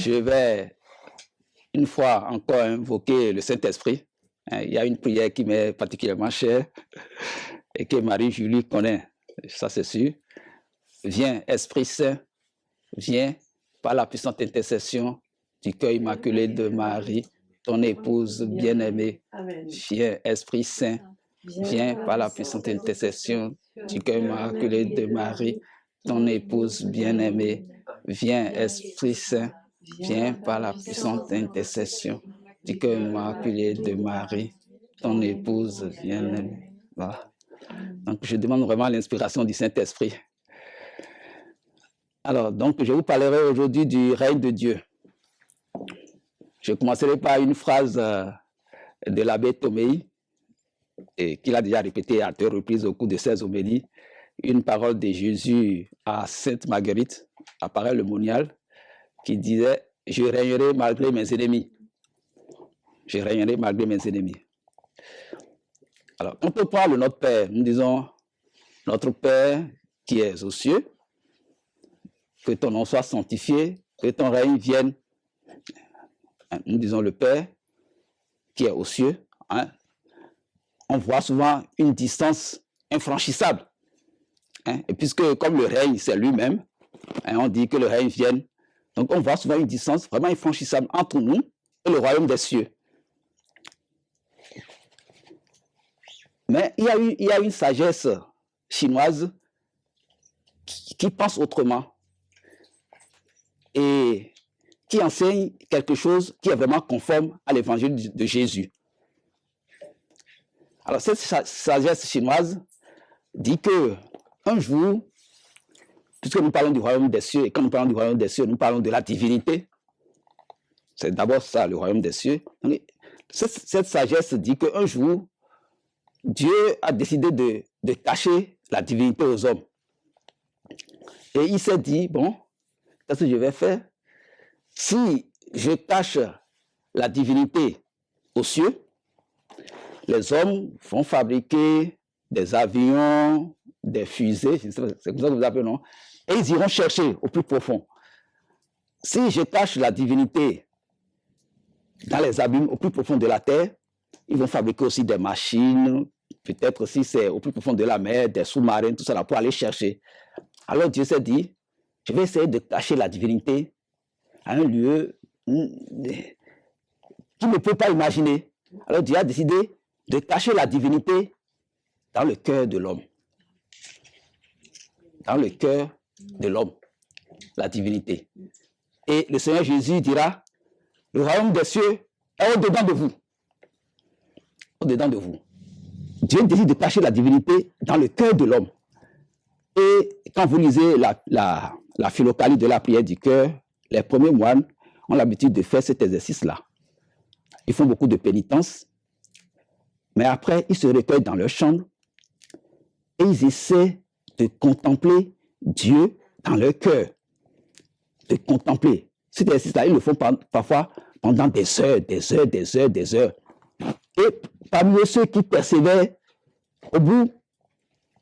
Je vais une fois encore invoquer le Saint-Esprit. Il y a une prière qui m'est particulièrement chère et que Marie-Julie connaît, ça c'est sûr. Viens, Esprit Saint, viens par la puissante intercession du cœur immaculé de Marie, ton épouse bien-aimée. Viens, Esprit Saint, viens par la puissante intercession du cœur immaculé de Marie, ton épouse bien-aimée. Viens, Esprit Saint, viens par la puissante intercession du cœur immaculé de Marie, ton épouse bien-aimée. Voilà. Donc, je demande vraiment l'inspiration du Saint-Esprit. Alors, donc, je vous parlerai aujourd'hui du règne de Dieu. Je commencerai par une phrase de l'abbé Tomei, qu'il a déjà répétée à 2 reprises au cours de 16 homélies. Une parole de Jésus à Sainte Marguerite, à Paray le Monial, qui disait « Je régnerai malgré mes ennemis. Je régnerai malgré mes ennemis. » Alors, quand on parle de notre Père, nous disons « Notre Père qui es aux cieux, que ton nom soit sanctifié, que ton règne vienne. » Nous disons le Père qui est aux cieux. On voit souvent une distance infranchissable. Et puisque comme le règne, c'est lui-même, on dit que le règne vienne. Donc on voit souvent une distance vraiment infranchissable entre nous et le royaume des cieux. Mais il y a une sagesse chinoise qui pense autrement et qui enseigne quelque chose qui est vraiment conforme à l'évangile de Jésus. Alors cette sagesse chinoise dit que un jour, puisque nous parlons du royaume des cieux, et quand nous parlons du royaume des cieux, nous parlons de la divinité. C'est d'abord ça, le royaume des cieux. Donc, cette sagesse dit qu'un jour, Dieu a décidé de cacher la divinité aux hommes. Et il s'est dit, bon, qu'est-ce que je vais faire? Si je cache la divinité aux cieux, les hommes vont fabriquer des avions, des fusées, c'est comme ça que vous appelez, non? Et ils iront chercher au plus profond. Si je cache la divinité dans les abîmes au plus profond de la terre, ils vont fabriquer aussi des machines, peut-être si c'est au plus profond de la mer, des sous-marins, tout ça là, pour aller chercher. Alors Dieu s'est dit, je vais essayer de cacher la divinité à un lieu qu'il ne peut pas imaginer. Alors Dieu a décidé de cacher la divinité dans le cœur de l'homme. Dans le cœur de l'homme, la divinité. Et le Seigneur Jésus dira, le royaume des cieux est au-dedans de vous. Au-dedans de vous. Dieu décide de cacher la divinité dans le cœur de l'homme. Et quand vous lisez la philocalie de la prière du cœur, les premiers moines ont l'habitude de faire cet exercice-là. Ils font beaucoup de pénitence, mais après, ils se recueillent dans leur chambre et ils essaient de contempler Dieu dans leur cœur. De contempler. Cet exercice-là, ils le font parfois pendant des heures. Et parmi eux, ceux qui persévèrent, au bout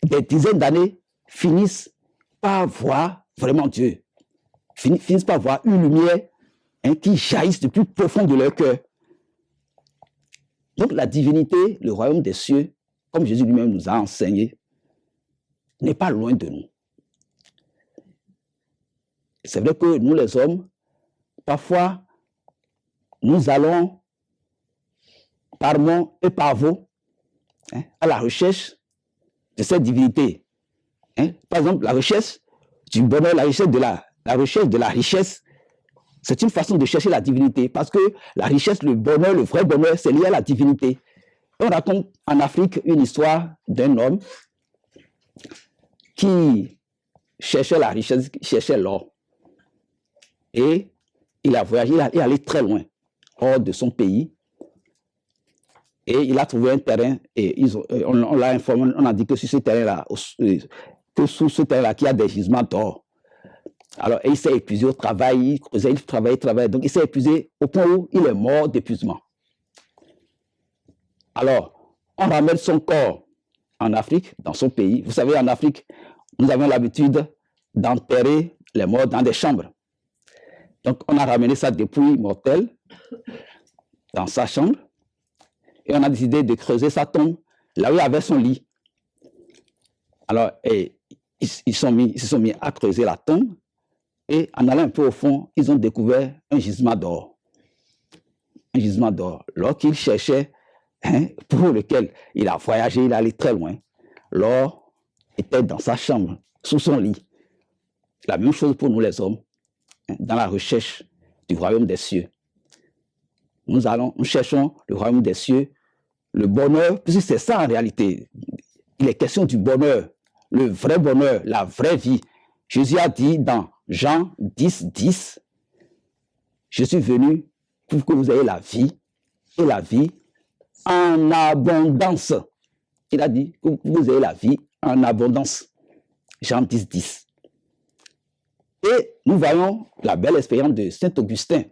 des dizaines d'années, finissent par voir vraiment Dieu. Finissent par voir une lumière qui jaillisse du plus profond de leur cœur. Donc la divinité, le royaume des cieux, comme Jésus lui-même nous a enseigné, n'est pas loin de nous. C'est vrai que nous les hommes, parfois, nous allons par mon et par vous à la recherche de cette divinité. Par exemple, la recherche du bonheur, la recherche de la richesse, c'est une façon de chercher la divinité, parce que la richesse, le bonheur, le vrai bonheur, c'est lié à la divinité. On raconte en Afrique une histoire d'un homme qui cherchait la richesse, qui cherchait l'or. Et il a voyagé, il est allé très loin, hors de son pays. Et il a trouvé un terrain, et on l'a informé, on a dit que sur ce terrain-là, qu'il y a des gisements d'or. Alors, il s'est épuisé au travail, il creusait, il travaillait. Donc, il s'est épuisé au point où il est mort d'épuisement. Alors, on ramène son corps en Afrique, dans son pays. Vous savez, en Afrique, nous avons l'habitude d'enterrer les morts dans des chambres. Donc, on a ramené sa dépouille mortelle dans sa chambre et on a décidé de creuser sa tombe là où il avait son lit. Alors, ils se sont mis à creuser la tombe et en allant un peu au fond, ils ont découvert un gisement d'or. Un gisement d'or. Lorsqu'il cherchait, pour lequel il a voyagé, il est allé très loin, l'or était dans sa chambre, sous son lit. La même chose pour nous les hommes, dans la recherche du royaume des cieux. Nous cherchons le royaume des cieux, le bonheur, puisque c'est ça en réalité. Il est question du bonheur, le vrai bonheur, la vraie vie. Jésus a dit dans Jean 10, 10, je suis venu pour que vous ayez la vie, et la vie en abondance. Il a dit que vous ayez la vie en abondance. Jean 10, 10. Et nous voyons la belle expérience de Saint Augustin,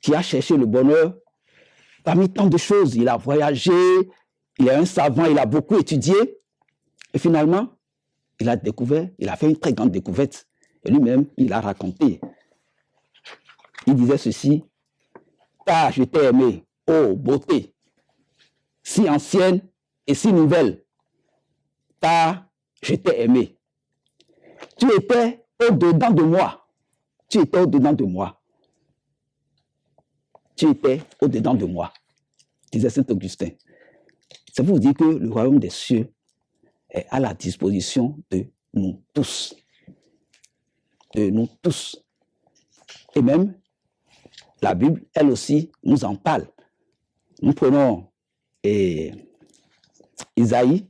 qui a cherché le bonheur parmi tant de choses. Il a voyagé, il est un savant, il a beaucoup étudié. Et finalement, il a découvert, il a fait une très grande découverte. Et lui-même, il a raconté. Il disait ceci, « Car je t'ai aimé, ô beauté, si ancienne et si nouvelle, car je t'ai aimé. Tu étais au-dedans de moi. Tu étais au-dedans de moi. Tu étais au-dedans de moi, disait Saint Augustin. » Ça veut dire que le royaume des cieux est à la disposition de nous tous. De nous tous. Et même, la Bible, elle aussi, nous en parle. Nous prenons Isaïe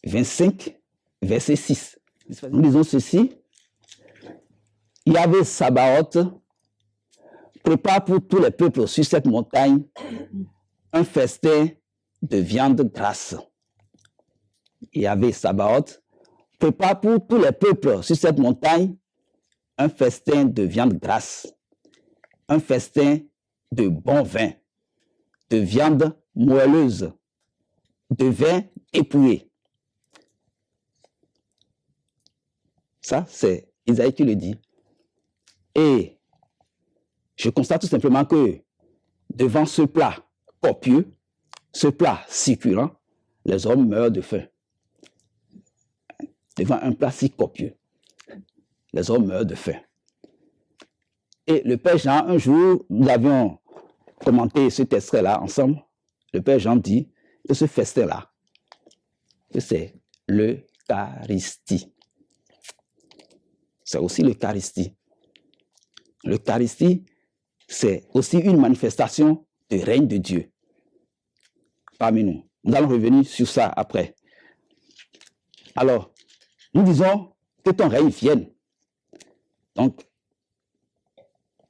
25, verset 6. Nous lisons ceci. Yahvé Sabaoth prépare pour tous les peuples sur cette montagne un festin de viande grasse. Yahvé Sabaoth prépare pour tous les peuples sur cette montagne un festin de viande grasse, un festin de bon vin, de viande moelleuse, de vin éprouvé. Ça, c'est Isaïe qui le dit. Et je constate tout simplement que devant ce plat copieux, ce plat succulent, les hommes meurent de faim. Devant un plat si copieux, les hommes meurent de faim. Et le Père Jean, un jour, nous avions commenté cet extrait-là ensemble. Le Père Jean dit que ce festin-là, c'est l'Eucharistie. C'est aussi l'Eucharistie. L'Eucharistie, c'est aussi une manifestation du règne de Dieu parmi nous. Nous allons revenir sur ça après. Alors, nous disons que ton règne vienne. Donc,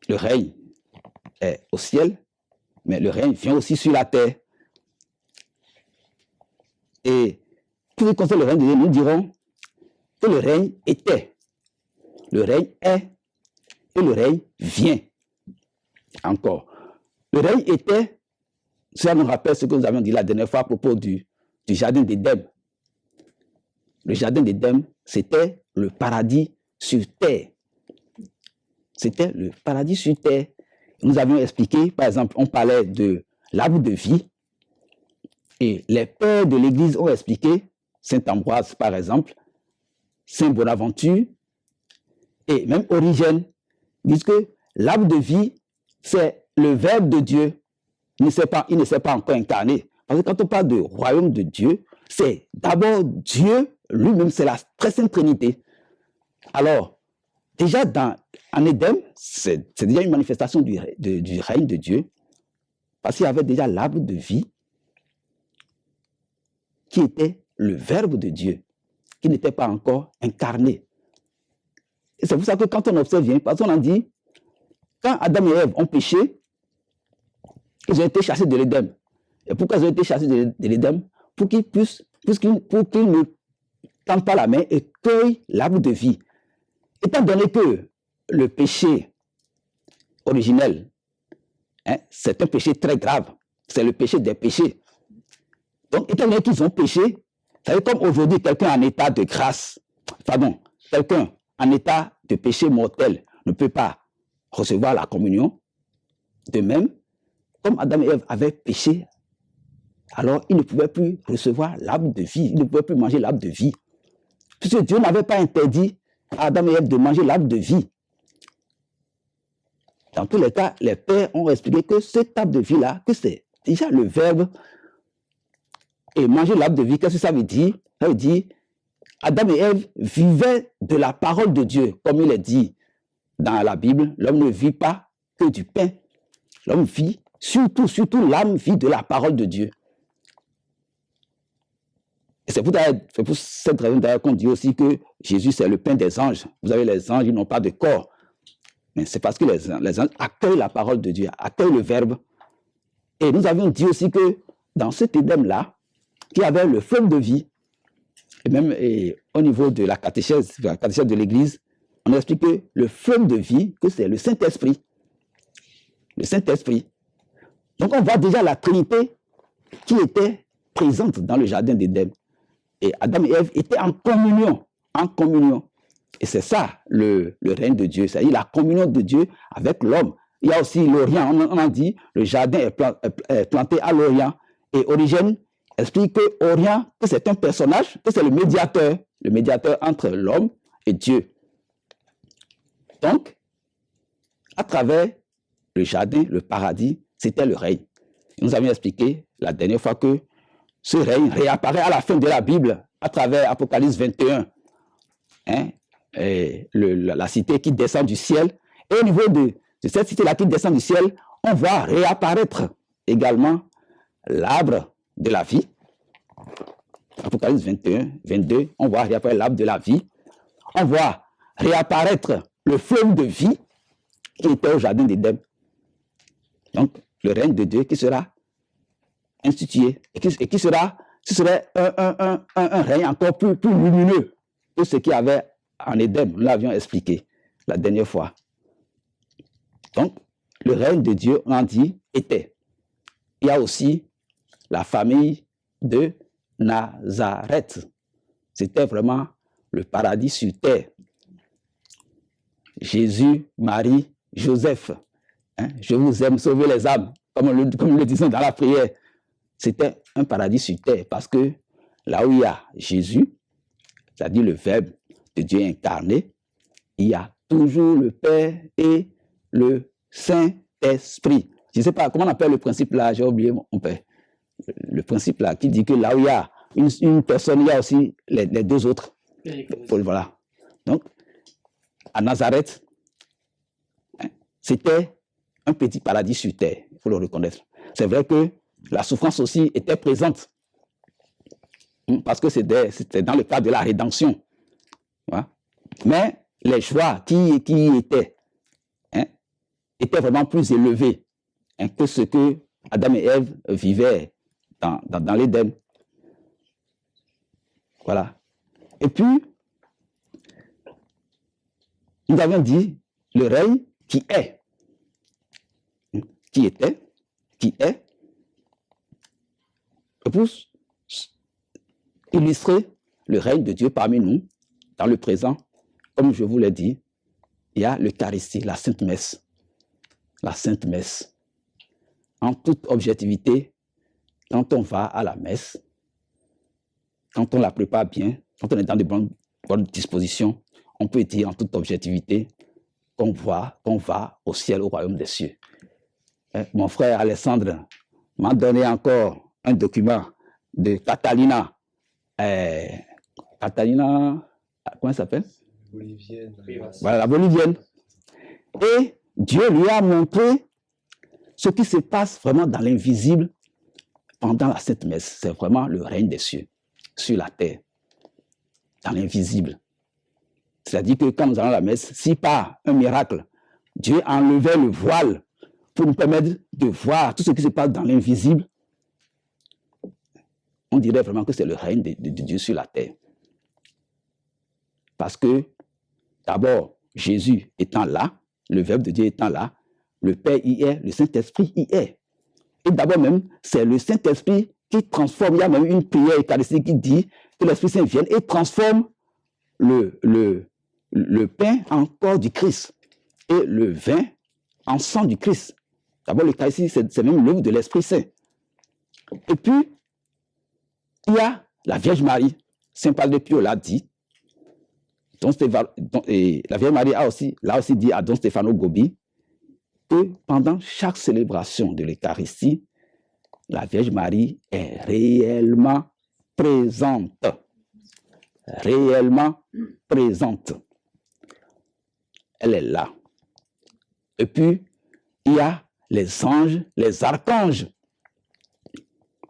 le règne est au ciel, mais le règne vient aussi sur la terre. Et pour ce qui concerne le règne de Dieu, nous dirons que le règne était, le règne est, et le règne vient. Encore. Le règne était, cela nous rappelle ce que nous avions dit la dernière fois à propos du jardin d'Éden. Le jardin d'Éden, c'était le paradis sur terre. C'était le paradis sur terre. Nous avions expliqué, par exemple, on parlait de l'arbre de vie. Et les pères de l'Église ont expliqué, Saint Ambroise par exemple, Saint Bonaventure, et même Origène, disent que l'arbre de vie, c'est le Verbe de Dieu. Il ne s'est pas encore incarné. Parce que quand on parle de royaume de Dieu, c'est d'abord Dieu lui-même, c'est la très sainte Trinité. Alors, déjà en Éden, c'est déjà une manifestation du règne de Dieu, parce qu'il y avait déjà l'arbre de vie, qui était le Verbe de Dieu, qui n'était pas encore incarné. Et c'est pour ça que quand on observe bien, parce qu'on a dit, quand Adam et Ève ont péché, ils ont été chassés de l'Éden. Et pourquoi ils ont été chassés de l'Éden? Pour qu'ils ne tendent pas la main et cueillent l'arbre de vie. Étant donné que le péché originel, c'est un péché très grave, c'est le péché des péchés. Donc, étant donné qu'ils ont péché, ça veut dire comme aujourd'hui, quelqu'un en état de grâce, quelqu'un en état de péché mortel ne peut pas recevoir la communion. De même, comme Adam et Ève avaient péché, alors ils ne pouvaient plus recevoir l'arbre de vie, ils ne pouvaient plus manger l'arbre de vie. Puisque Dieu n'avait pas interdit à Adam et Ève de manger l'arbre de vie. Dans tous les cas, les pères ont expliqué que cet arbre de vie-là, que c'est déjà le verbe. Et manger l'arbre de vie, qu'est-ce que ça veut dire? Ça veut dire, Adam et Ève vivaient de la parole de Dieu, comme il est dit dans la Bible, l'homme ne vit pas que du pain. L'homme vit, surtout l'âme vit de la parole de Dieu. Et c'est pour cette raison d'ailleurs qu'on dit aussi que Jésus c'est le pain des anges. Vous avez les anges, ils n'ont pas de corps. Mais c'est parce que les anges accueillent la parole de Dieu, accueillent le verbe. Et nous avions dit aussi que dans cet Éden-là, qu'il y avait le fleuve de vie, et même au niveau de la catéchèse de l'Église, on a expliqué le fleuve de vie, que c'est le Saint-Esprit. Le Saint-Esprit. Donc on voit déjà la Trinité qui était présente dans le jardin d'Éden. Et Adam et Ève étaient en communion. En communion. Et c'est ça le règne de Dieu, c'est-à-dire la communion de Dieu avec l'homme. Il y a aussi l'Orient, on a dit, le jardin est planté à l'Orient. Et Origène explique que Orient, que c'est un personnage, que c'est le médiateur entre l'homme et Dieu. Donc, à travers le jardin, le paradis, c'était le règne. Nous avions expliqué la dernière fois que ce règne réapparaît à la fin de la Bible, à travers Apocalypse 21. La cité qui descend du ciel. Et au niveau de cette cité-là qui descend du ciel, on voit réapparaître également l'arbre de la vie. Apocalypse 21, 22, on voit réapparaître l'arbre de la vie. On voit réapparaître le fleuve de vie qui était au jardin d'Éden. Donc, le règne de Dieu qui sera institué et qui serait un règne encore plus lumineux que ce qu'il y avait en Éden. Nous l'avions expliqué la dernière fois. Donc, le règne de Dieu, on en dit, était. Il y a aussi la famille de Nazareth. C'était vraiment le paradis sur terre. Jésus, Marie, Joseph. Je vous aime, sauvez les âmes, comme nous le disons dans la prière. C'était un paradis sur terre parce que là où il y a Jésus, c'est-à-dire le Verbe de Dieu incarné, il y a toujours le Père et le Saint-Esprit. Je ne sais pas comment on appelle le principe là, j'ai oublié mon père. Le principe là qui dit que là où il y a une personne, il y a aussi les deux autres. Voilà. Donc, à Nazareth, c'était un petit paradis sur terre, il faut le reconnaître. C'est vrai que la souffrance aussi était présente, parce que c'était dans le cadre de la rédemption. Voilà. Mais les joies qui y étaient, étaient vraiment plus élevées que ce que Adam et Ève vivaient dans l'Éden. Voilà. Et puis, nous avions dit le règne qui est. Qui était, qui est. Et pour illustrer le règne de Dieu parmi nous, dans le présent, comme je vous l'ai dit, il y a l'Eucharistie, la Sainte Messe. La Sainte Messe. En toute objectivité, quand on va à la messe, quand on la prépare bien, quand on est dans de bonnes dispositions, on peut dire en toute objectivité qu'on va au ciel, au royaume des cieux. Mon frère Alexandre m'a donné encore un document de Catalina. Catalina, comment elle s'appelle? Bolivienne. Voilà, la Bolivienne. Et Dieu lui a montré ce qui se passe vraiment dans l'invisible pendant la Sainte Messe. C'est vraiment le règne des cieux sur la terre, dans l'invisible. C'est-à-dire que quand nous allons à la messe, si par un miracle, Dieu enlevait le voile pour nous permettre de voir tout ce qui se passe dans l'invisible, on dirait vraiment que c'est le règne de Dieu sur la terre. Parce que, d'abord, Jésus étant là, le Verbe de Dieu étant là, le Père y est, le Saint-Esprit y est. Et d'abord même, c'est le Saint-Esprit qui transforme. Il y a même une prière eucharistique qui dit que l'Esprit Saint vienne et transforme le pain en corps du Christ et le vin en sang du Christ. D'abord, l'Eucharistie, c'est même l'œuvre de l'Esprit Saint. Et puis, il y a la Vierge Marie. Saint Padre Pio l'a dit. Et la Vierge Marie l'a aussi dit à Don Stefano Gobi que pendant chaque célébration de l'Eucharistie, la Vierge Marie est réellement présente. Réellement présente. Elle est là. Et puis, il y a les anges, les archanges.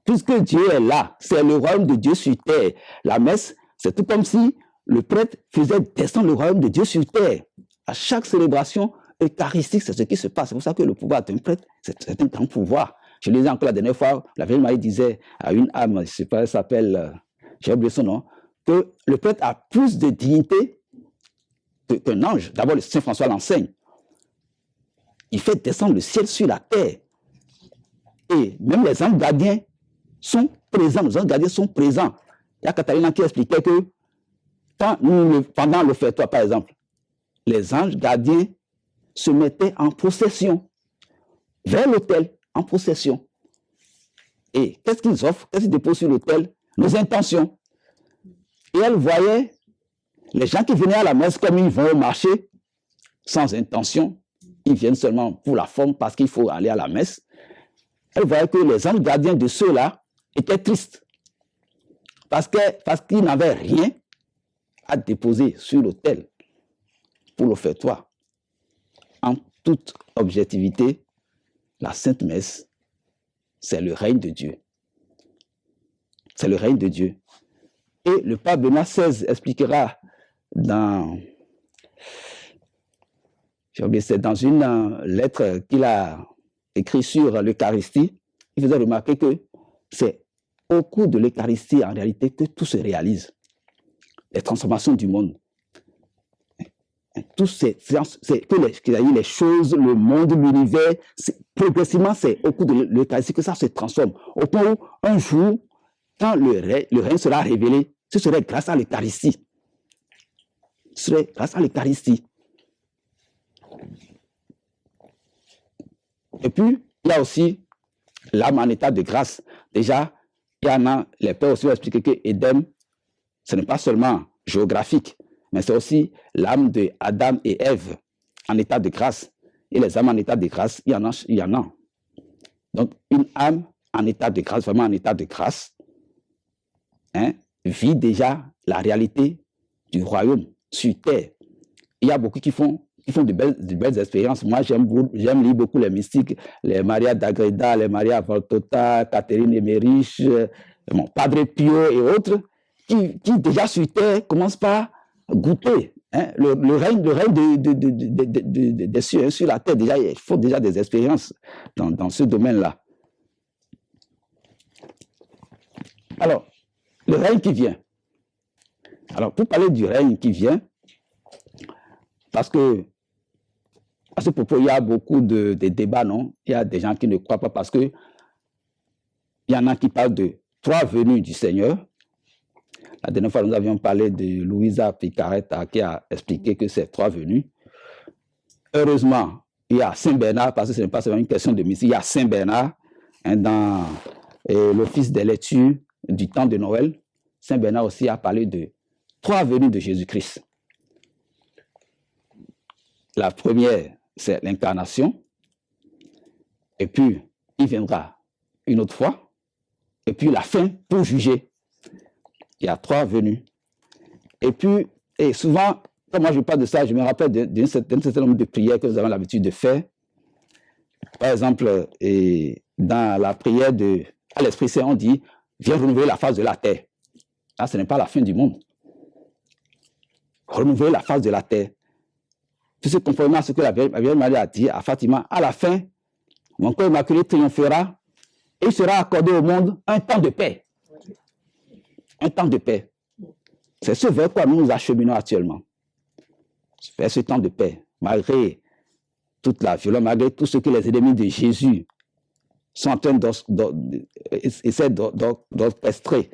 Puisque Dieu est là, c'est le royaume de Dieu sur terre. La messe, c'est tout comme si le prêtre faisait descendre le royaume de Dieu sur terre. À chaque célébration eucharistique, c'est ce qui se passe. C'est pour ça que le pouvoir d'un prêtre, c'est un grand pouvoir. Je le disais encore la dernière fois, la Vierge Marie disait à une âme, je ne sais pas, elle s'appelle, j'ai oublié son nom, que le prêtre a plus de dignité qu'un ange. D'abord, le Saint François l'enseigne. Il fait descendre le ciel sur la terre. Et même les anges gardiens sont présents. Les anges gardiens sont présents. Il y a Catalina qui expliquait que pendant l'offertoire, par exemple, les anges gardiens se mettaient en procession vers l'autel, en procession. Et qu'est-ce qu'ils offrent? Qu'est-ce qu'ils déposent sur l'autel? Nos intentions. Et elle voyait les gens qui venaient à la messe comme ils vont au marché, sans intention. Ils viennent seulement pour la forme parce qu'il faut aller à la messe. Elle voyait que les anges gardiens de ceux-là étaient tristes. Parce qu'ils n'avaient rien à déposer sur l'autel pour l'offertoire. En toute objectivité, la Sainte Messe, c'est le règne de Dieu. C'est le règne de Dieu. Et le pape Benoît XVI expliquera c'est dans une lettre qu'il a écrite sur l'Eucharistie, il faisait remarquer que c'est au cours de l'Eucharistie, en réalité, que tout se réalise. Les transformations du monde. Tout les choses, le monde, l'univers, progressivement, c'est au cours de l'Eucharistie que ça se transforme. Au point où, un jour, quand le règne sera révélé, ce serait grâce à l'Eucharistie. Ce serait grâce à l'Eucharistie. Et puis, il y a aussi l'âme en état de grâce. Déjà, il y en a, les pères aussi ont expliqué que Éden, ce n'est pas seulement géographique, mais c'est aussi l'âme de Adam et Ève en état de grâce. Et les âmes en état de grâce, il y en a. Donc, une âme en état de grâce, vraiment en état de grâce, vit déjà la réalité du royaume sur terre. Il y a beaucoup qui font de belles expériences. Moi, j'aime lire beaucoup les mystiques, les Maria d'Agreda, les Maria Voltota, Catherine Emmerich, Padre Pio et autres, qui déjà sur terre commencent par goûter le règne des cieux sur la terre. Déjà, il faut déjà des expériences dans ce domaine-là. Alors, le règne qui vient. Alors, pour parler du règne qui vient, parce que à ce propos, il y a beaucoup de débats, non? Il y a des gens qui ne croient pas parce que il y en a qui parlent de 3 venues du Seigneur. La dernière fois, nous avions parlé de Louisa Picaretta qui a expliqué que c'est 3 venues. Heureusement, il y a Saint Bernard, parce que ce n'est pas seulement une question de mystique, il y a Saint Bernard dans l'office des lectures du temps de Noël. Saint Bernard aussi a parlé de 3 venues de Jésus-Christ. La première, c'est l'incarnation. Et puis, il viendra une autre fois. Et puis, la fin pour juger. Il y a 3 venues. Et puis, souvent, quand moi je parle de ça, je me rappelle d'un certain nombre de prières que nous avons l'habitude de faire. Par exemple, dans la prière à l'Esprit Saint, on dit « Viens renouveler la face de la terre ». Là, ce n'est pas la fin du monde. Renouveler la face de la terre. Puisque conformément à ce que la Vierge Marie a dit à Fatima, à la fin, mon cœur immaculé triomphera et il sera accordé au monde un temps de paix. Un temps de paix. C'est ce vers quoi nous nous acheminons actuellement. Vers ce temps de paix. Malgré toute la violence, malgré tout ce que les ennemis de Jésus sont en train d'orchestrer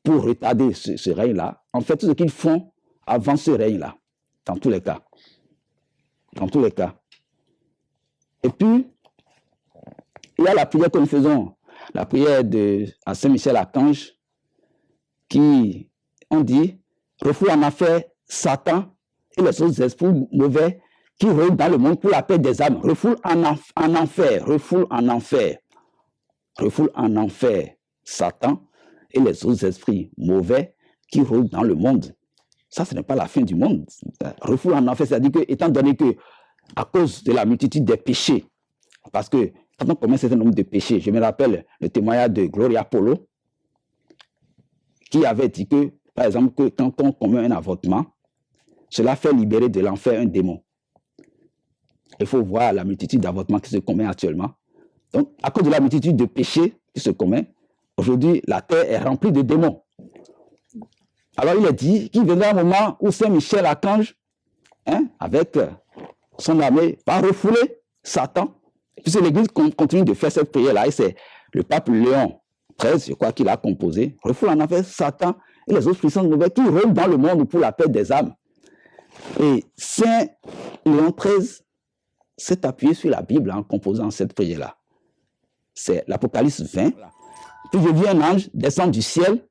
pour retarder ce règne-là. En fait, tout ce qu'ils font avant ce règne-là, dans tous les cas. Dans tous les cas. Et puis, il y a la prière que nous faisons, la prière à Saint-Michel-Archange, qui, on dit, refoule en enfer Satan et les autres esprits mauvais qui rôdent dans le monde pour la paix des âmes. Refoule en enfer, refoule en enfer. Refoule en enfer Satan et les autres esprits mauvais qui rôdent dans le monde. Ça, ce n'est pas la fin du monde. Refoule en enfer, c'est-à-dire que, étant donné que, à cause de la multitude des péchés, parce que quand on commet un certain nombre de péchés, je me rappelle le témoignage de Gloria Polo, qui avait dit que, par exemple, que quand on commet un avortement, cela fait libérer de l'enfer un démon. Il faut voir la multitude d'avortements qui se commet actuellement. Donc, à cause de la multitude de péchés qui se commet, aujourd'hui, la terre est remplie de démons. Alors, il est dit qu'il viendra un moment où Saint-Michel-Archange, avec son armée, va refouler Satan. Puisque l'Église continue de faire cette prière-là, et c'est le pape Léon XIII, je crois qu'il a composé, refoule en enfer Satan et les autres puissances mauvaises qui rôdent dans le monde pour la paix des âmes. Et Saint Léon XIII s'est appuyé sur la Bible en composant cette prière-là. C'est l'Apocalypse 20. Puis je vis un ange descendre du ciel,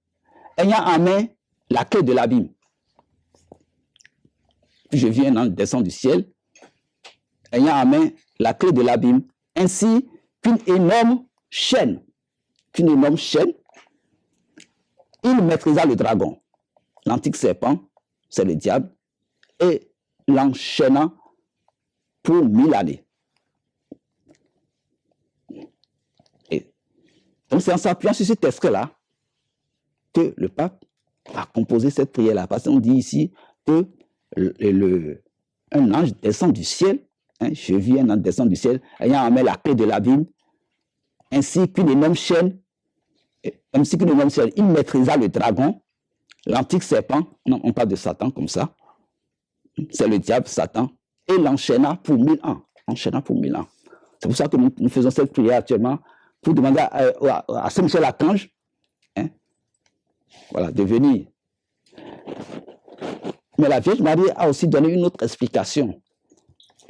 ayant en main la clé de l'abîme. Puis je vis un ange descendre du ciel, ayant en main la clé de l'abîme, ainsi qu'une énorme chaîne. Qu'une énorme chaîne. Il maîtrisa le dragon, l'antique serpent, c'est le diable, et l'enchaîna pour 1000 années. Et donc c'est en s'appuyant sur cet extrait-là que le pape a composé cette prière-là. Parce qu'on dit ici que un ange descend du ciel, je vis un ange descend du ciel, ayant en main la clé de l'abîme, ainsi qu'une énorme chaîne, il maîtrisa le dragon, l'antique serpent, on parle de Satan comme ça, c'est le diable, Satan, et l'enchaîna pour 1000 ans. Enchaîna pour 1000 ans. C'est pour ça que nous faisons cette prière actuellement, pour demander à Saint-Michel-Archange, voilà, de venir. Mais la Vierge Marie a aussi donné une autre explication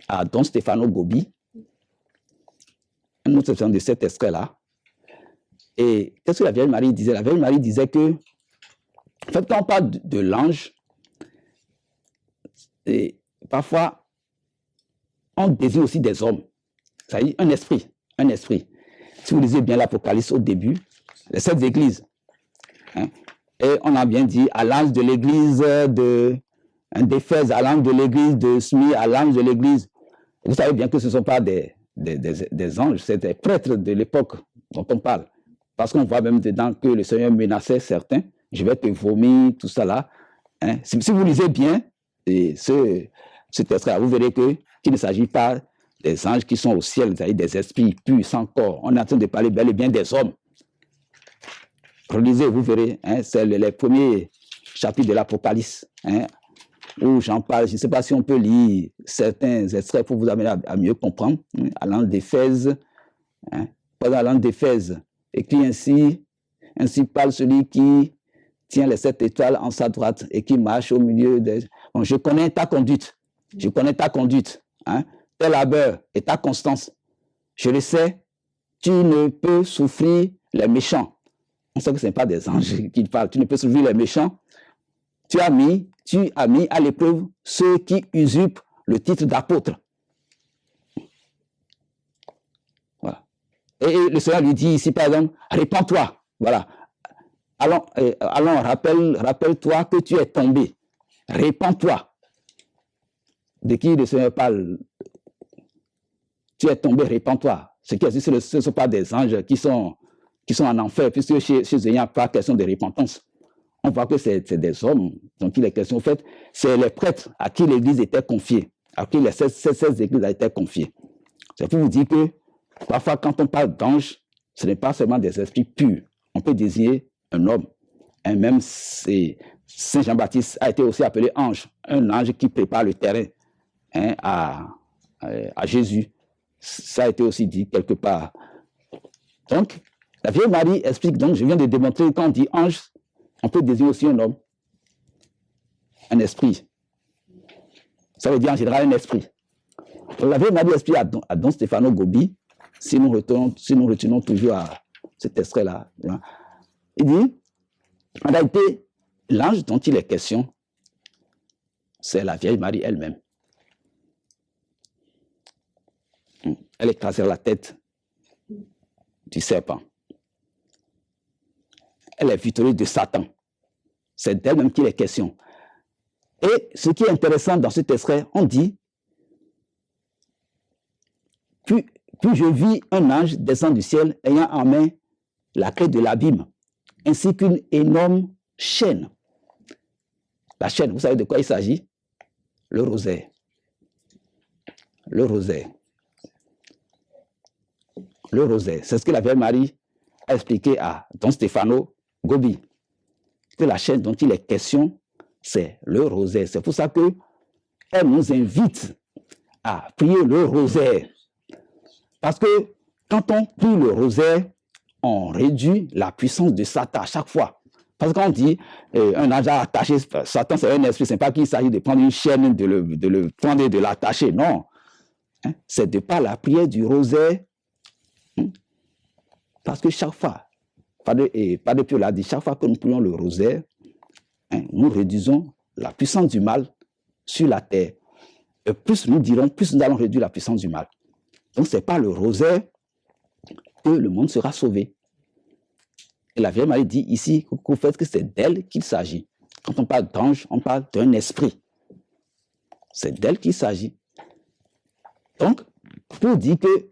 à Don Stefano Gobi, une autre explication de cet extrait-là. Et qu'est-ce que la Vierge Marie disait? La Vierge Marie disait que, en fait, quand on parle de l'ange, parfois, on désire aussi des hommes. C'est-à-dire un esprit. Un esprit. Si vous lisez bien l'Apocalypse au début, les 7 églises, et on a bien dit à l'ange de l'église d'Éphèse, à l'ange de l'église de Smyrne, à l'ange de l'église. Vous savez bien que ce ne sont pas des anges, c'est des prêtres de l'époque dont on parle. Parce qu'on voit même dedans que le Seigneur menaçait certains. Je vais te vomir, tout ça là. Si vous lisez bien ce texte-là, vous verrez qu'il ne s'agit pas des anges qui sont au ciel, c'est-à-dire des esprits purs, sans corps. On est en train de parler bel et bien des hommes. Relisez, vous verrez, c'est les premiers chapitres de l'Apocalypse, où j'en parle. Je ne sais pas si on peut lire certains extraits pour vous amener à mieux comprendre. À l'ange d'Éphèse, à l'ange d'Éphèse, écrit ainsi parle celui qui tient les 7 étoiles en sa droite et qui marche au milieu des... Bon, je connais ta conduite, tes labeurs et ta constance. Je le sais, tu ne peux souffrir les méchants. On sait que ce n'est pas des anges qui parlent. Tu ne peux souffrir les méchants. Tu as mis à l'épreuve ceux qui usurpent le titre d'apôtre. Voilà. Et le Seigneur lui dit ici, par exemple, répands-toi. Voilà. Allons, rappelle-toi que tu es tombé. Répands-toi. De qui le Seigneur parle? Tu es tombé, répands-toi. Ce ne sont pas des anges qui sont en enfer, puisque chez eux, il n'y a pas question de repentance. On voit que c'est des hommes dont il est question. En fait, c'est les prêtres à qui l'Église était confiée, à qui les 16 églises a été confiées. C'est pour vous dire que parfois, quand on parle d'anges, ce n'est pas seulement des esprits purs. On peut désigner un homme. Même Saint Jean-Baptiste a été aussi appelé ange, un ange qui prépare le terrain à Jésus. Ça a été aussi dit quelque part. Donc, la Vierge Marie explique, donc, je viens de démontrer, quand on dit ange, on peut désigner aussi un homme, un esprit. Ça veut dire en général un esprit. La Vierge Marie explique à Don Stefano Gobi, si nous retenons toujours à cet extrait-là, il dit, en réalité, l'ange dont il est question, c'est la Vierge Marie elle-même. Elle écrasera la tête du serpent. Elle est victorieuse de Satan. C'est d'elle-même qu'il est question. Et ce qui est intéressant dans cet extrait, on dit, puis je vis un ange descendre du ciel ayant en main la clé de l'abîme, ainsi qu'une énorme chaîne. La chaîne, vous savez de quoi il s'agit? Le rosaire. Le rosaire. Le rosaire. C'est ce que la Vierge Marie a expliqué à Don Stefano Gobi. Que la chaîne dont il est question, c'est le rosaire. C'est pour ça qu'elle nous invite à prier le rosaire. Parce que quand on prie le rosaire, on réduit la puissance de Satan à chaque fois. Parce qu'on dit, un ange a attaché, Satan c'est un esprit, ce n'est pas qu'il s'agit de prendre une chaîne, de le prendre et de l'attacher, non. C'est de par la prière du rosaire, parce que chaque fois, Padre Pio l'a dit, chaque fois que nous prions le rosaire, nous réduisons la puissance du mal sur la terre. Et plus nous dirons, plus nous allons réduire la puissance du mal. Donc ce n'est pas le rosaire que le monde sera sauvé. Et la Vierge Marie dit ici qu'au fait que c'est d'elle qu'il s'agit. Quand on parle d'ange, on parle d'un esprit. C'est d'elle qu'il s'agit. Donc, pour dire que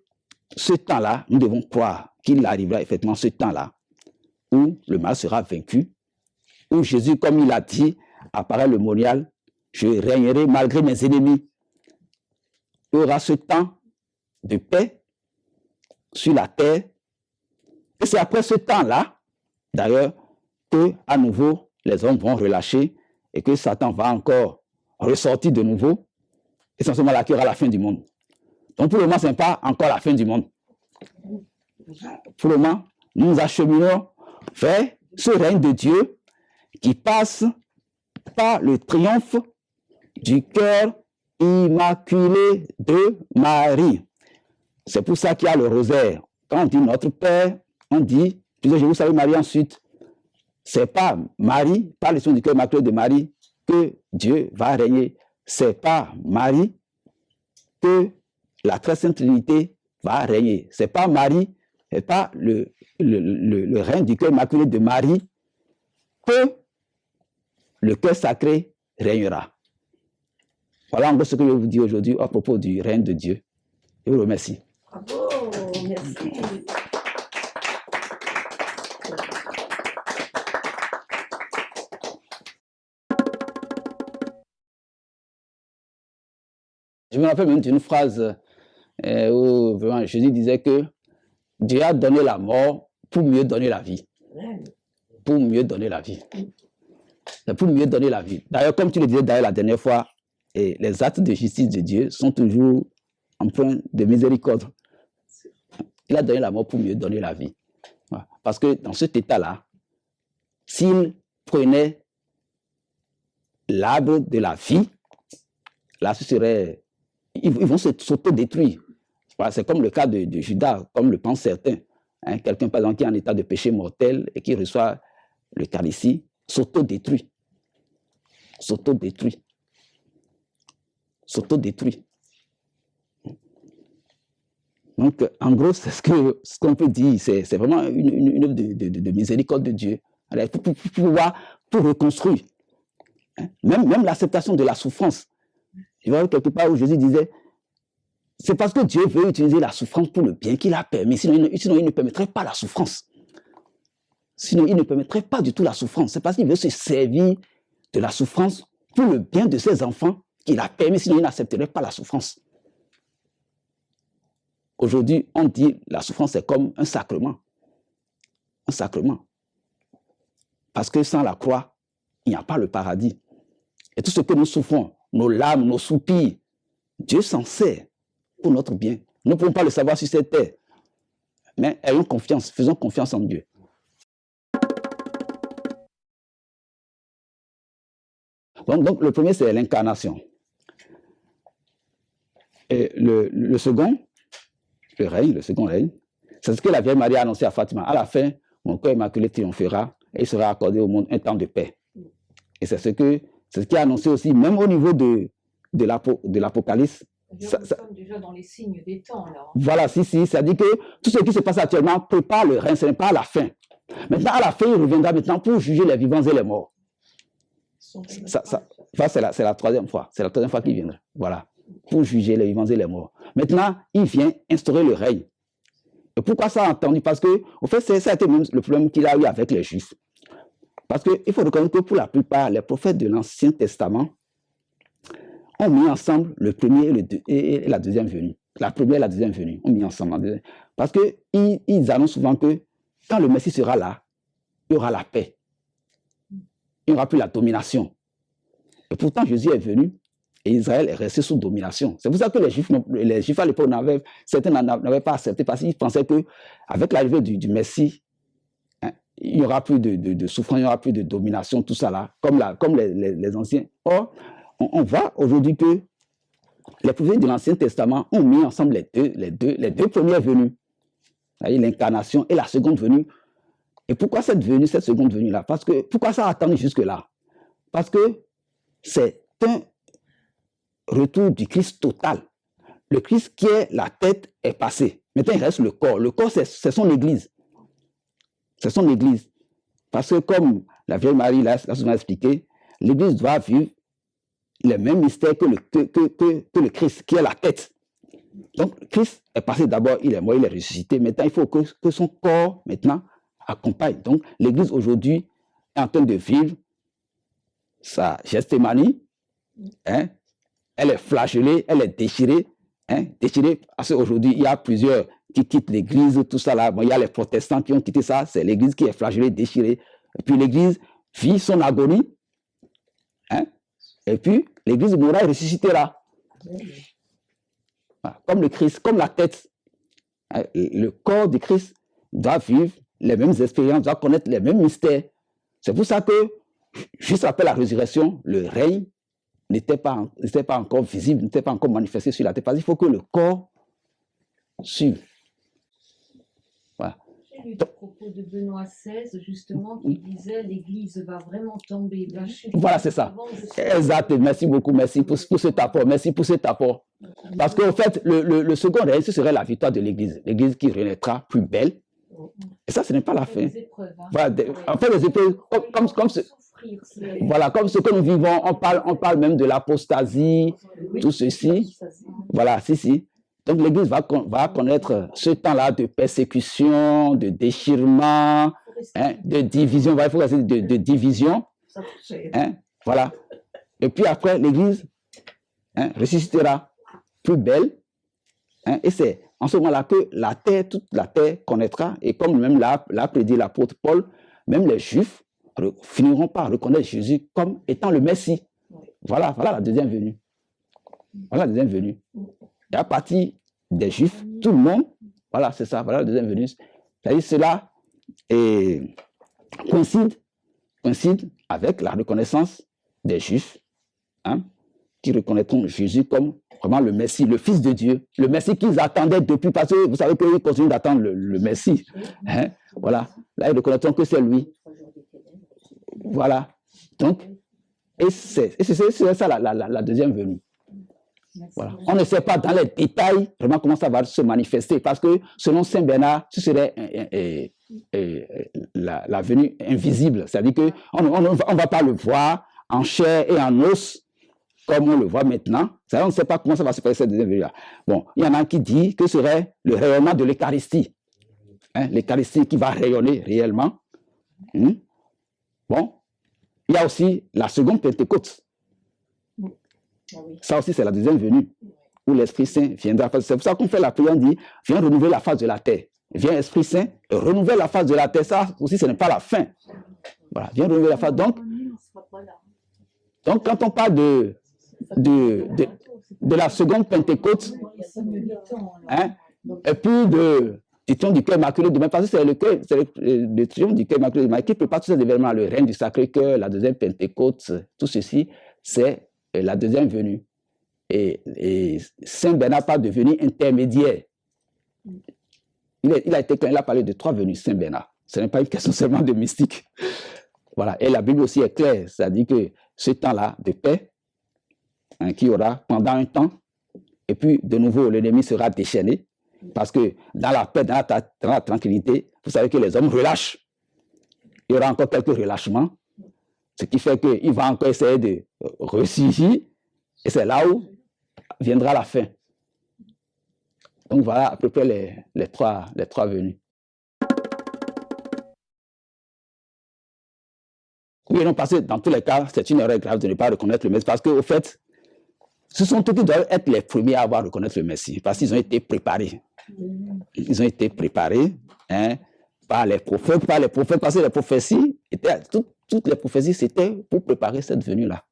ce temps-là, nous devons croire qu'il arrivera effectivement ce temps-là où le mal sera vaincu, où Jésus, comme il a dit, apparaît le memorial, je régnerai malgré mes ennemis. Il y aura ce temps de paix sur la terre. Et c'est après ce temps-là, d'ailleurs, que à nouveau les hommes vont relâcher et que Satan va encore ressortir de nouveau. Et c'est à ce moment-là qu'il y aura la fin du monde. Donc pour le moment, ce n'est pas encore la fin du monde. Pour le moment, nous nous acheminons vers ce règne de Dieu qui passe par le triomphe du cœur immaculé de Marie. C'est pour ça qu'il y a le rosaire. Quand on dit notre Père, on dit, puisque je vous salue Marie ensuite, c'est pas Marie, par le son du cœur immaculé de Marie, que Dieu va régner. C'est pas Marie que la très sainte Trinité va régner. C'est pas Marie, c'est pas le règne du cœur immaculé de Marie que le cœur sacré régnera. Voilà en gros ce que je vais vous dire aujourd'hui à propos du règne de Dieu. Je vous remercie. Bravo, merci. Je me rappelle même d'une phrase où vraiment Jésus disait que Dieu a donné la mort pour mieux donner la vie. Pour mieux donner la vie. C'est pour mieux donner la vie. D'ailleurs, comme tu le disais d'ailleurs la dernière fois, les actes de justice de Dieu sont toujours empreints de miséricorde. Il a donné la mort pour mieux donner la vie. Parce que dans cet état-là, s'il prenait l'arbre de la vie, là, ce serait... Ils vont s'auto-détruire. C'est comme le cas de Judas, comme le pensent certains. Quelqu'un, par exemple, qui est en état de péché mortel et qui reçoit l'Eucharistie, s'auto-détruit. S'auto-détruit. S'auto-détruit. Donc, en gros, c'est ce qu'on peut dire. C'est vraiment une œuvre de miséricorde de Dieu. Alors, pour reconstruire. Même l'acceptation de la souffrance. Je vois quelque part où Jésus disait, c'est parce que Dieu veut utiliser la souffrance pour le bien qu'il a permis. Sinon, il ne permettrait pas la souffrance. Sinon, il ne permettrait pas du tout la souffrance. C'est parce qu'il veut se servir de la souffrance pour le bien de ses enfants qu'il a permis. Sinon, il n'accepterait pas la souffrance. Aujourd'hui, on dit la souffrance est comme un sacrement. Un sacrement. Parce que sans la croix, il n'y a pas le paradis. Et tout ce que nous souffrons, nos larmes, nos soupirs, Dieu s'en sert pour notre bien. Nous ne pouvons pas le savoir sur cette terre. Mais ayons confiance, faisons confiance en Dieu. Donc le premier, c'est l'incarnation. Et le second règne, c'est ce que la Vierge Marie a annoncé à Fatima. À la fin, mon cœur immaculé triomphera et il sera accordé au monde un temps de paix. Et c'est ce qui est annoncé aussi, même au niveau de l'Apocalypse. Nous sommes déjà dans les signes des temps, alors. Voilà, c'est-à-dire que tout ce qui se passe actuellement prépare le règne, ce n'est pas à la fin. Maintenant, à la fin, il reviendra maintenant pour juger les vivants et les morts. Ça, c'est la troisième fois. C'est la troisième fois qu'il viendra. Voilà. Pour juger les vivants et les morts. Maintenant, il vient instaurer le règne. Et pourquoi ça a entendu? Parce que, au fait, ça a été même le problème qu'il a eu avec les Juifs. Parce qu'il faut reconnaître que pour la plupart, les prophètes de l'Ancien Testament ont mis ensemble le premier et la deuxième venue. La première et la deuxième venue ont mis ensemble. Parce qu'ils annoncent souvent que quand le Messie sera là, il y aura la paix. Il n'y aura plus la domination. Et pourtant, Jésus est venu et Israël est resté sous domination. C'est pour ça que les Juifs à l'époque, certains n'avaient pas accepté parce qu'ils pensaient qu'avec l'arrivée du Messie, il n'y aura plus de souffrance, il n'y aura plus de domination, tout ça là, comme les anciens. Or, on voit aujourd'hui que les prophètes de l'Ancien Testament ont mis ensemble les deux premières venues, l'incarnation et la seconde venue. Et pourquoi cette seconde venue-là? Pourquoi ça a attendu jusque-là? Parce que c'est un retour du Christ total. Le Christ qui est la tête est passé. Maintenant, il reste le corps. Le corps, c'est son Église. C'est son Église. Parce que comme la Vierge Marie l'a souvent expliqué, l'Église doit vivre les mêmes mystères que le Christ, qui est la tête. Donc, Christ est passé d'abord, il est mort, il est ressuscité. Maintenant, il faut que son corps, maintenant, accompagne. Donc, l'Église, aujourd'hui, est en train de vivre sa gestémanie. Elle est flagellée, elle est déchirée. Déchirée, parce qu'aujourd'hui, il y a plusieurs qui quittent l'Église, tout ça là. Bon, il y a les protestants qui ont quitté ça. C'est l'Église qui est flagellée, déchirée. Et puis, l'Église vit son agonie. Et puis, l'Église mourra et ressuscitera. Voilà. Comme le Christ, comme la tête. Le corps du Christ doit vivre les mêmes expériences, doit connaître les mêmes mystères. C'est pour ça que, juste après la résurrection, le règne n'était pas encore visible, n'était pas encore manifesté sur la terre. Parce qu'il faut que le corps suive. Voilà. J'ai lu des propos de Benoît XVI, justement, qui disait l'Église va vraiment tomber. Voilà, c'est ça. Exact. Merci beaucoup. Merci pour cet apport. Merci pour cet apport. Parce qu'en fait, le second règne, ce serait la victoire de l'Église. L'Église qui renaîtra plus belle. Et ça, ce n'est pas la fin. Voilà, en fait, les épreuves, voilà, comme ce que nous vivons, on parle même de l'apostasie, tout ceci. Voilà, si. Donc l'Église va connaître ce temps-là de persécution, de déchirement, de division. Il faut rester de division. Voilà. Et puis après, l'Église ressuscitera plus belle. Et c'est en ce moment-là que toute la terre connaîtra. Et comme même l'a prédit l'apôtre Paul, même les Juifs finiront par reconnaître Jésus comme étant le Messie. Voilà la deuxième venue. Voilà la deuxième venue. Et à partir des Juifs, tout le monde, voilà, c'est ça, voilà la deuxième venue. C'est-à-dire cela coïncide avec la reconnaissance des Juifs, qui reconnaîtront Jésus comme vraiment le Messie, le Fils de Dieu, le Messie qu'ils attendaient depuis, parce que vous savez qu'ils continuent d'attendre le Messie. Voilà, là ils reconnaîtront que c'est lui. Voilà. Donc, et c'est ça la deuxième venue. Voilà. On ne sait pas dans les détails vraiment comment ça va se manifester, parce que selon Saint Bernard, ce serait la venue invisible. C'est-à-dire qu'on ne va pas le voir en chair et en os comme on le voit maintenant. On ne sait pas comment ça va se passer cette deuxième venue-là. Bon, il y en a qui dit que ce serait le rayonnement de l'Eucharistie. L'Eucharistie qui va rayonner réellement. Bon, il y a aussi la seconde Pentecôte. Ça aussi, c'est la deuxième venue, où l'Esprit Saint viendra. C'est pour ça qu'on fait la prière, on dit, viens renouveler la face de la terre. Viens, Esprit Saint, renouvelle la face de la terre. Ça aussi, ce n'est pas la fin. Voilà, viens renouveler la face. Donc, quand on parle de la seconde Pentecôte, et puis du triomphe du cœur immaculé de Marie, parce que c'est le triomphe du cœur immaculé de Marie qui prépare tous ces événements, le règne du Sacré-Cœur, la deuxième Pentecôte, tout ceci, c'est la deuxième venue. et Saint Bernard n'est pas devenu intermédiaire. Il a été clair, il a parlé de 3 venues, Saint Bernard. Ce n'est pas une question seulement de mystique. Voilà. Et la Bible aussi est claire, c'est-à-dire que ce temps-là de paix, qu'il y aura pendant un temps, et puis de nouveau l'ennemi sera déchaîné, parce que dans la paix, dans la tranquillité, vous savez que les hommes relâchent. Il y aura encore quelques relâchements, ce qui fait qu'il va encore essayer de ressurgir, et c'est là où viendra la fin. Donc voilà à peu près les trois venues. Oui, non, parce que dans tous les cas, c'est une erreur grave de ne pas reconnaître le Messie, parce qu'au fait, ce sont eux qui doivent être les premiers à avoir à reconnaître le Messie, parce qu'ils ont été préparés. Ils ont été préparés par les prophètes, parce que les prophéties, toutes les prophéties, c'était pour préparer cette venue-là.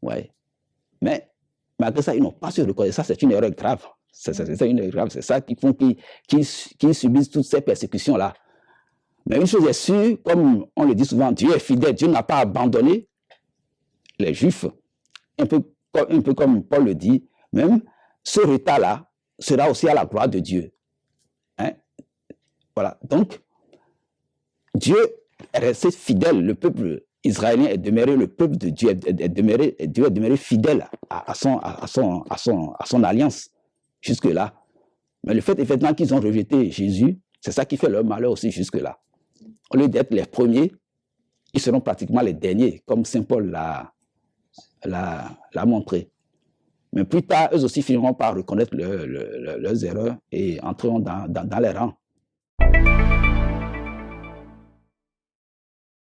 Ouais. Mais malgré ça, ils n'ont pas su reconnaître. Ça, c'est une erreur grave. C'est une erreur grave. C'est ça qui font qu'ils subissent toutes ces persécutions-là. Mais une chose est sûre, comme on le dit souvent, Dieu est fidèle. Dieu n'a pas abandonné les Juifs. Un peu comme Paul le dit, même ce retard-là sera aussi à la gloire de Dieu. Voilà. Donc, Dieu est resté fidèle. Le peuple israélien est demeuré le peuple de Dieu. Dieu est demeuré fidèle à son alliance jusque-là. Mais le fait effectivement qu'ils ont rejeté Jésus, c'est ça qui fait leur malheur aussi jusque-là. Au lieu d'être les premiers, ils seront pratiquement les derniers, comme Saint Paul l'a montré. Mais plus tard, eux aussi finiront par reconnaître leurs erreurs et entreront dans les rangs